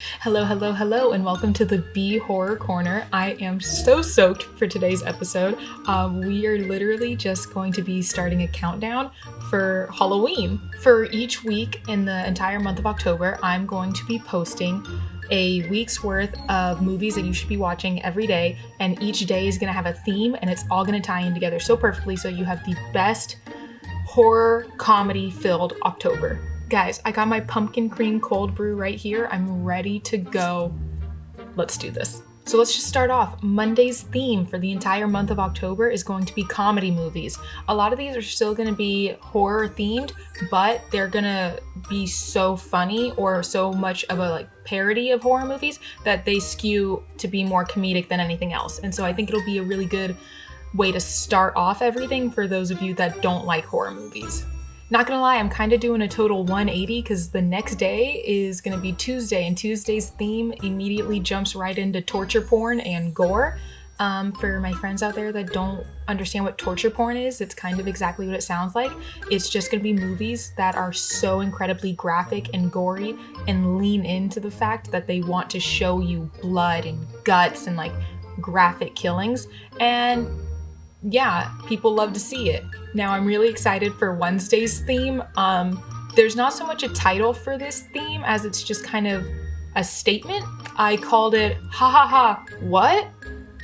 Hello, hello, hello, and welcome to the B Horror Corner. I am so stoked for today's episode. We are literally just going to be starting a countdown for Halloween. For each week in the entire month of October, I'm going to be posting a week's worth of movies that you should be watching every day, and each day is going to have a theme, and it's all going to tie in together so perfectly so you have the best horror comedy filled October. Guys, I got my pumpkin cream cold brew right here. I'm ready to go. Let's do this. So let's just start off. Monday's theme for the entire month of October is going to be comedy movies. A lot of these are still going to be horror themed, but they're going to be so funny or so much of a parody of horror movies that they skew to be more comedic than anything else. And so I think it'll be a really good way to start off everything for those of you that don't like horror movies. Not gonna lie, I'm kind of doing a total 180 because the next day is gonna be Tuesday, and Tuesday's theme immediately jumps right into torture porn and gore. For my friends out there that don't understand what torture porn is, it's kind of exactly what it sounds like. It's just gonna be movies that are so incredibly graphic and gory and lean into the fact that they want to show you blood and guts and graphic killings. And yeah, people love to see it. Now, I'm really excited for Wednesday's theme. There's not so much a title for this theme as it's just kind of a statement. I called it, ha ha ha, what?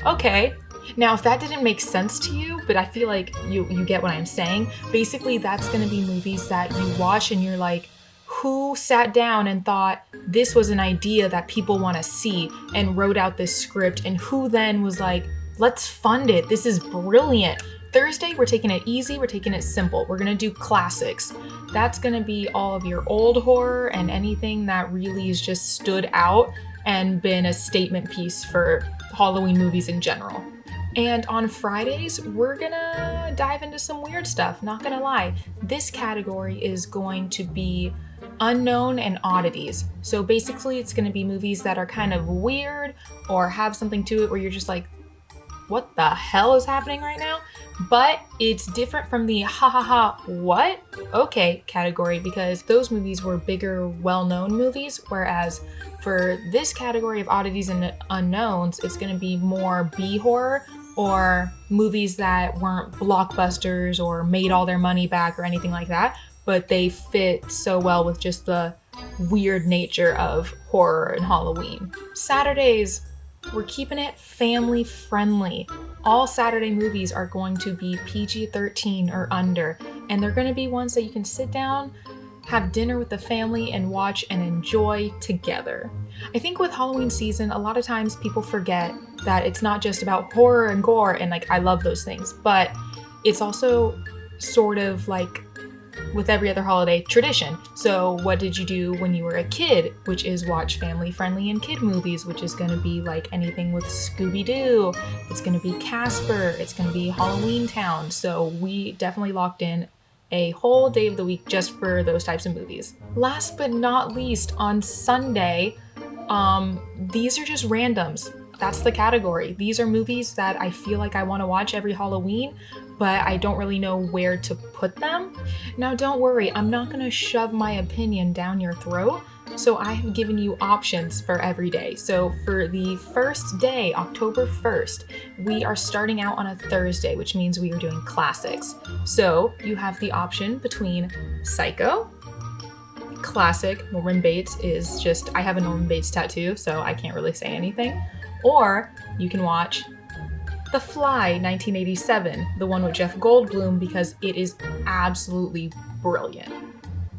Okay. Now, if that didn't make sense to you, but I feel like you get what I'm saying, basically that's gonna be movies that you watch and you're like, who sat down and thought this was an idea that people wanna see and wrote out this script, and who then was like, let's fund it. This is brilliant. Thursday, we're taking it easy. We're taking it simple. We're going to do classics. That's going to be all of your old horror and anything that really has just stood out and been a statement piece for Halloween movies in general. And on Fridays, we're going to dive into some weird stuff. Not going to lie. This category is going to be unknown and oddities. So basically, it's going to be movies that are kind of weird or have something to it where you're just like, what the hell is happening right now? But it's different from the ha ha ha what? Okay category, because those movies were bigger, well-known movies, whereas for this category of oddities and unknowns, it's going to be more B-horror or movies that weren't blockbusters or made all their money back or anything like that, but they fit so well with just the weird nature of horror and Halloween. Saturdays, we're keeping it family friendly. All Saturday movies are going to be PG-13 or under, and they're going to be ones that you can sit down, have dinner with the family, and watch and enjoy together. I think with Halloween season, a lot of times people forget that it's not just about horror and gore, and I love those things, but it's also sort of like with every other holiday, tradition. So what did you do when you were a kid? Which is watch family-friendly and kid movies, which is going to be like anything with Scooby-Doo. It's going to be Casper. It's going to be Halloween Town. So we definitely locked in a whole day of the week just for those types of movies. Last but not least, on Sunday, these are just randoms. That's the category. These are movies that I feel like I want to watch every Halloween, but I don't really know where to put them. Now, don't worry, I'm not going to shove my opinion down your throat. So I have given you options for every day. So for the first day, October 1st, we are starting out on a Thursday, which means we are doing classics. So you have the option between Psycho, classic. Norman Bates is just, I have a Norman Bates tattoo, so I can't really say anything. Or you can watch The Fly, 1987, the one with Jeff Goldblum, because it is absolutely brilliant.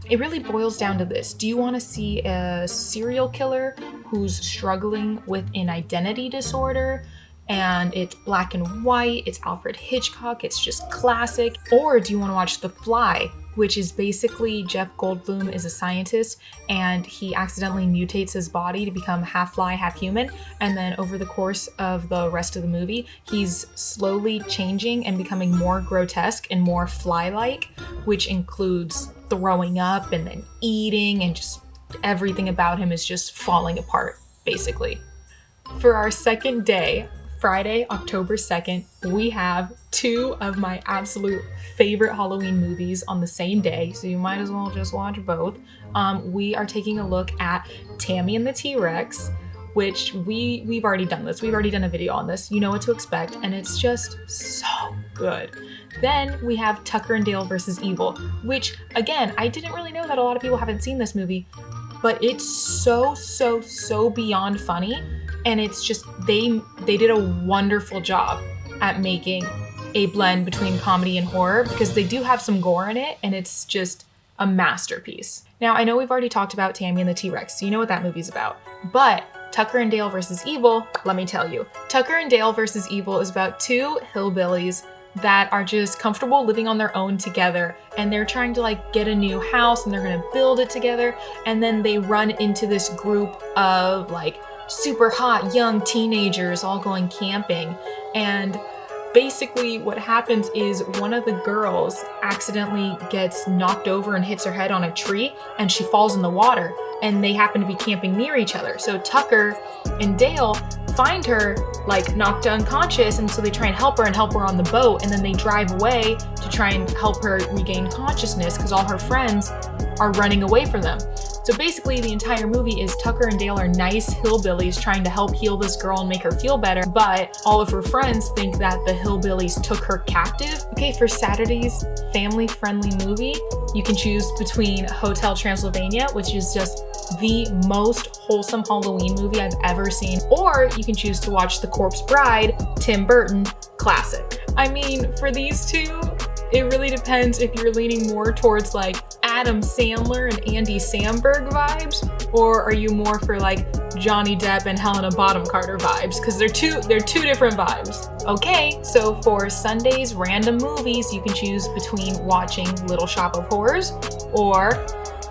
It really boils down to this. Do you want to see a serial killer who's struggling with an identity disorder, and it's black and white, it's Alfred Hitchcock, it's just classic? Or do you want to watch The Fly, which is basically Jeff Goldblum is a scientist and he accidentally mutates his body to become half fly, half human. And then over the course of the rest of the movie, he's slowly changing and becoming more grotesque and more fly-like, which includes throwing up and then eating, and just everything about him is just falling apart, basically. For our second day, Friday, October 2nd, we have two of my absolute favorite Halloween movies on the same day, so you might as well just watch both. We are taking a look at Tammy and the T-Rex, which we've already done this. We've already done a video on this. You know what to expect, and it's just so good. Then we have Tucker and Dale versus Evil, which, again, I didn't really know that a lot of people haven't seen this movie, but it's so beyond funny, and it's just, they did a wonderful job at making a blend between comedy and horror, because they do have some gore in it, and it's just a masterpiece. Now, I know we've already talked about Tammy and the T-Rex, so you know what that movie's about, but Tucker and Dale versus Evil, let me tell you. Tucker and Dale versus Evil is about two hillbillies that are just comfortable living on their own together, and they're trying to like get a new house, and they're gonna build it together, and then they run into this group of like super hot young teenagers all going camping, and basically what happens is one of the girls accidentally gets knocked over and hits her head on a tree, and she falls in the water, and they happen to be camping near each other. So Tucker and Dale find her like knocked unconscious, and so they try and help her on the boat, and then they drive away to try and help her regain consciousness because all her friends are running away from them. So basically the entire movie is Tucker and Dale are nice hillbillies trying to help heal this girl and make her feel better, but all of her friends think that the hillbillies took her captive. Okay, for Saturday's family-friendly movie, you can choose between Hotel Transylvania, which is just the most wholesome Halloween movie I've ever seen, or you can choose to watch The Corpse Bride, Tim Burton classic. I mean, for these two, it really depends if you're leaning more towards like Adam Sandler and Andy Samberg vibes, or are you more for like Johnny Depp and Helena Bonham Carter vibes, because they're two different vibes. Okay, so for Sunday's random movies, you can choose between watching Little Shop of Horrors or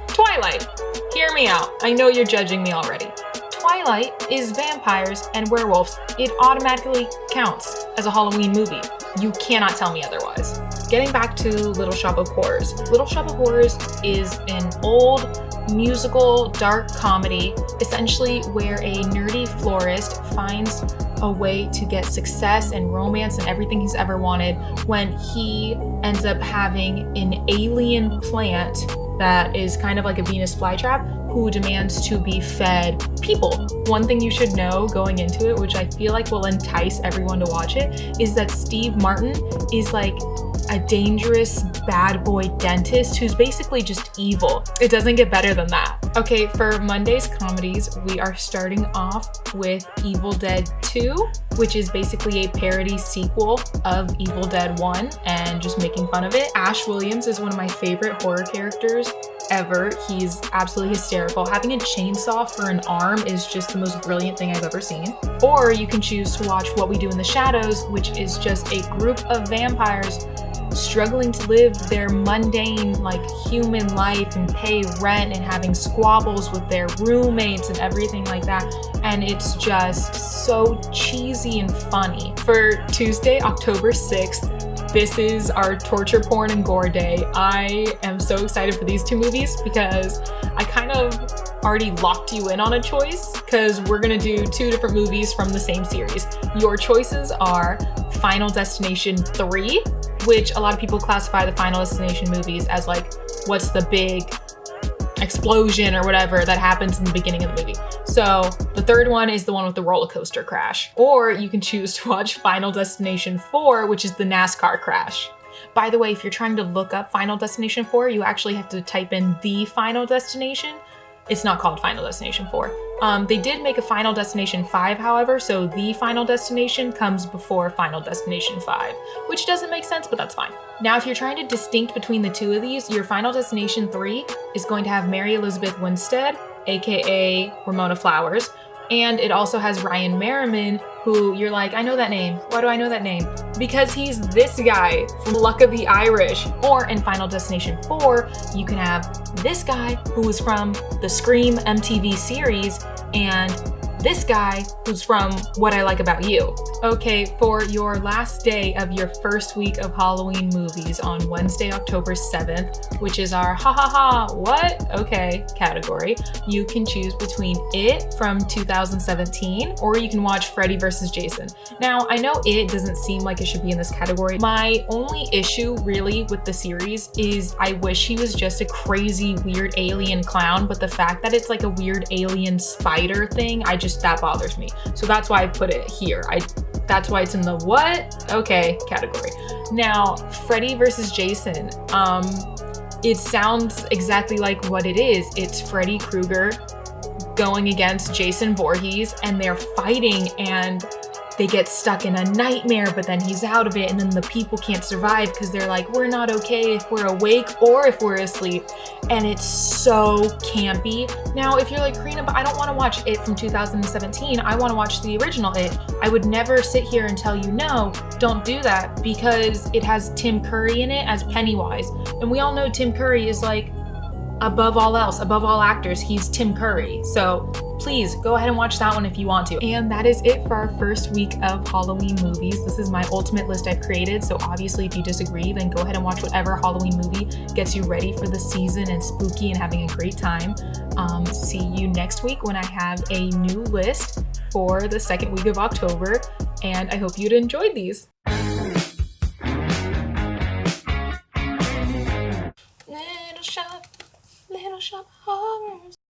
Twilight. Hear me out. I know you're judging me already. Twilight is vampires and werewolves. It automatically counts as a Halloween movie. You cannot tell me otherwise. Getting back to Little Shop of Horrors. Little Shop of Horrors is an old musical dark comedy, essentially where a nerdy florist finds a way to get success and romance and everything he's ever wanted when he ends up having an alien plant that is kind of like a Venus flytrap who demands to be fed people. One thing you should know going into it, which I feel like will entice everyone to watch it, is that Steve Martin is like a dangerous bad boy dentist who's basically just evil. It doesn't get better than that. Okay, for Monday's comedies, we are starting off with Evil Dead 2, which is basically a parody sequel of Evil Dead 1 and just making fun of it. Ash Williams is one of my favorite horror characters ever. He's absolutely hysterical. Having a chainsaw for an arm is just the most brilliant thing I've ever seen. Or you can choose to watch What We Do in the Shadows, which is just a group of vampires struggling to live their mundane, like, human life and pay rent and having squabbles with their roommates and everything like that. And it's just so cheesy and funny. For Tuesday, October 6th, this is our torture porn and gore day. I am so excited for these two movies because I kind of already locked you in on a choice, because we're gonna do two different movies from the same series. Your choices are Final Destination 3, which a lot of people classify the Final Destination movies as like, what's the big explosion or whatever that happens in the beginning of the movie. So the third one is the one with the roller coaster crash. Or you can choose to watch Final Destination 4, which is the NASCAR crash. By the way, if you're trying to look up Final Destination 4, you actually have to type in The Final Destination. It's not called Final Destination 4. They did make a Final Destination 5, however, so The Final Destination comes before Final Destination 5, which doesn't make sense, but that's fine. Now, if you're trying to distinct between the two of these, your Final Destination 3 is going to have Mary Elizabeth Winstead, aka Ramona Flowers, and it also has Ryan Merriman, who you're like, I know that name. Why do I know that name? Because he's this guy from Luck of the Irish. Or in Final Destination 4, you can have this guy who was from the Scream MTV series, and this guy who's from What I Like About You. Okay, for your last day of your first week of Halloween movies on Wednesday, October 7th, which is our ha ha ha, what? Okay category, you can choose between It from 2017 or you can watch Freddy vs. Jason. Now, I know It doesn't seem like it should be in this category. My only issue really with the series is I wish he was just a crazy, weird alien clown, but the fact that it's like a weird alien spider thing, that bothers me. So that's why I put it here. That's why it's in the what? Okay category. Now, Freddy versus Jason. It sounds exactly like what it is. It's Freddy Krueger going against Jason Voorhees, and they're fighting, and they get stuck in a nightmare, but then he's out of it, and then the people can't survive because they're like, we're not okay if we're awake or if we're asleep. And it's so campy. Now, if you're like, Karina, but I don't want to watch It from 2017, I want to watch the original It, I would never sit here and tell you, no, don't do that, because it has Tim Curry in it as Pennywise. And we all know Tim Curry is like, above all else, above all actors, he's Tim Curry. So please go ahead and watch that one if you want to. And that is it for our first week of Halloween movies. This is my ultimate list I've created. So obviously if you disagree, then go ahead and watch whatever Halloween movie gets you ready for the season and spooky and having a great time. See you next week when I have a new list for the second week of October. And I hope you'd enjoyed these. Little shop horrors.